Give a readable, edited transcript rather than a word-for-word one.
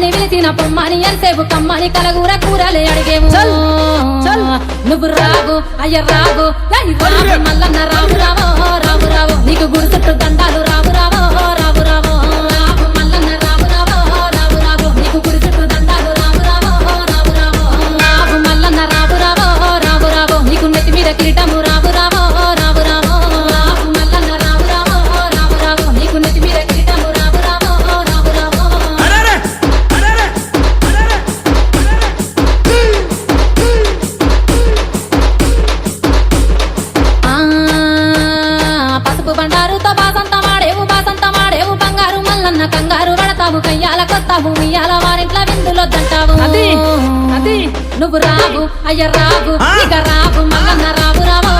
రమ్మని పిలిచిన పొమ్మని ఎంతసేపు కమ్మని కలగూర కూరలే అడిగేము నువ్వు రావు అయ్య రావు మల్లన్న రావు రావో రావు రావు నీకు గుడి చుట్టూ దండాలు రావు రావో రావు రావో రావు మల్లన్న రావు రావో రావు రావు నీకు గుడి చుట్టూ దండాలు రావు రావో రావు రావో రావు మల్లన్న రావు రావో రావు రావు నీకు నెత్తి మీద కిరీటము రావు రావో రావు రావో రావు మల్లన్న రావు రావో రావు రావు నీకు నెత్తి మీద కిరీటము రావు రావో రావు రావో పసుపు బండారుతో బాసంత మాడేవు బంగారు మల్లన్న కంగారు పడతావు కయ్యాల కొత్తావు ఉయ్యాల వారింట్ల విందులో దంటావు నువ్వు రావు అయ్య రావు ఇక రావు మల్లన్న రావు రావో